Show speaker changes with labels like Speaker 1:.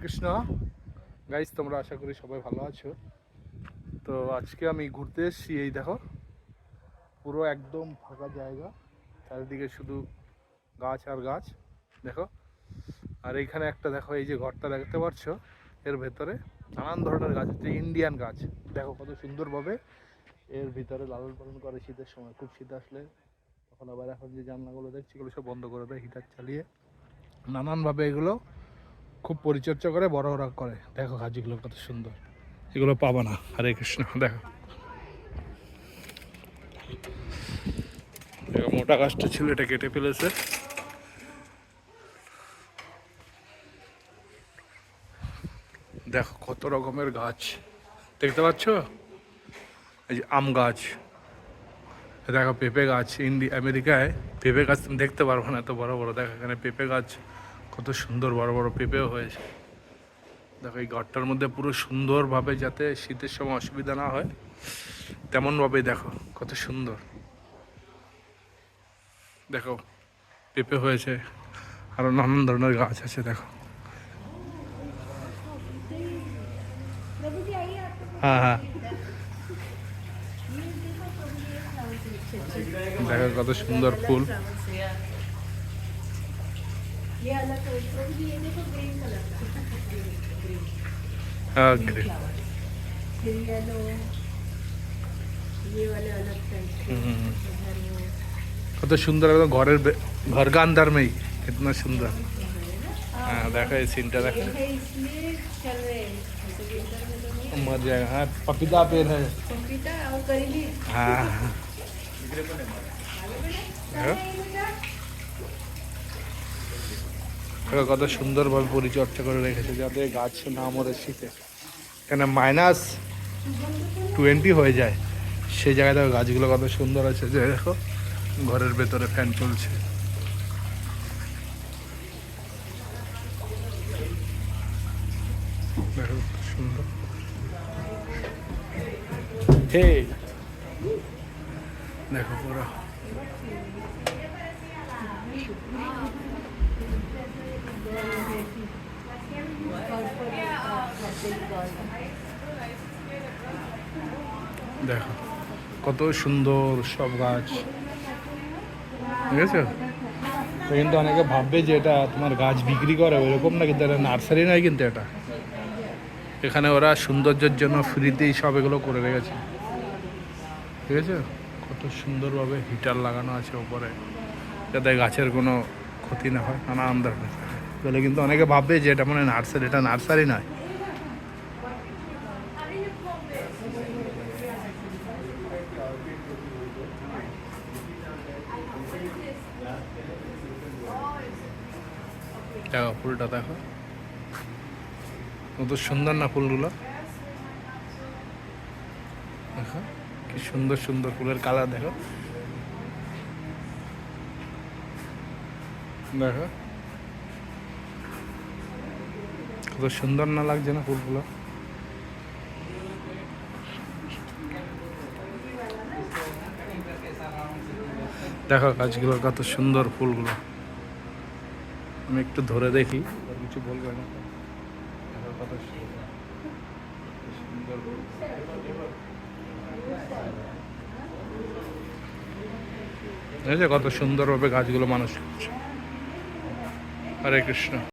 Speaker 1: Krishna guys, তোমরা আশা করি সবাই ভালো আছো। তো আজকে আমি ঘুরতে এসেছি। এই দেখো, পুরো একদম ফাঁকা জায়গা, চারিদিকে শুধু গাছ আর গাছ। দেখো, আর এইখানে একটা দেখো, এই যে ঘরটা দেখতে পাচ্ছ, এর ভেতরে নানান ধরনের গাছ আছে, ইন্ডিয়ান গাছ। দেখো কত সুন্দরভাবে এর ভিতরে লালন পালন করে শীতের সময়। খুব শীত আসলে তখন আবার এখন যে জানলাগুলো দেখছি এগুলো সব বন্ধ করে দেয় হিটার চালিয়ে। নানানভাবে এগুলো খুব পরিচর্যা করে বড় ওরা করে। দেখো গাছগুলো কত সুন্দর, এগুলো পাবা না। হরে কৃষ্ণ। দেখো মোটা গাছটা ছিল, এটা কেটে ফেলেছে। দেখো কত রকমের গাছ দেখতে পাচ্ছ। এই যে আম গাছ, দেখো পেঁপে গাছ। আমেরিকায় পেঁপে গাছ তুমি দেখতে পারবো না, এত বড় বড়। দেখো এখানে পেঁপে গাছ কত সুন্দর, বড় বড় পেঁপেও হয়েছে। দেখো এই ঘরটার মধ্যে পুরো সুন্দরভাবে, যাতে শীতের সময় অসুবিধা না হয় তেমনভাবে দেখো কত সুন্দর। দেখো পেঁপে হয়েছে, আরও নানান ধরনের গাছ আছে। দেখো, হ্যাঁ হ্যাঁ, দেখো কত সুন্দর ফুল। কত সুন্দর, একদম ঘরের ঘর का अंदर में ही कितना सुंदर। हाँ देखो ये सीनটা देखो, मर जाएगा। हाँ पपीता पेड़ है, पपीता और करेली। हाँ দেখো কত সুন্দরভাবে পরিচর্যা করে রেখেছে, যাতে গাছ না মরে শীতে। এখানে -20 হয়ে যায়, সেই জায়গায় দেখো গাছগুলো কত সুন্দর আছে। যে দেখো ঘরের ভেতরে ফ্যান চলছে। দেখো সুন্দর। হে দেখো পুরো দেখো কত সুন্দর সব গাছ, ঠিক আছে। তো কিন্তু অনেকে ভাববে যে এটা তোমার গাছ বিক্রি করে, ওইরকম না, কিন্তু এটা নার্সারি নয়। কিন্তু এটা এখানে ওরা সৌন্দর্যের জন্য ফ্রিতেই সব এগুলো করে রেখেছে, ঠিক আছে। কত সুন্দরভাবে হিটার লাগানো আছে ওপরে, যাতে গাছের কোনো ক্ষতি না হয়। নানান ধরনের বলে, কিন্তু অনেকে ভাববে যে এটা মানে নার্সারি, এটা নার্সারি নয়। দেখো ফুলটা, দেখো কত সুন্দর না ফুলগুলো। দেখো কি সুন্দর সুন্দর ফুলের কালার। দেখো দেখো কত সুন্দর না লাগছে না ফুলগুলো। দেখো গাছগুলো কত সুন্দর, ফুলগুলো। আমি একটু ধরে দেখি, আর কিছু বলবো না। দেখো কত সুন্দর, কত সুন্দরভাবে গাছগুলো মানুষ করছে। হরে কৃষ্ণ।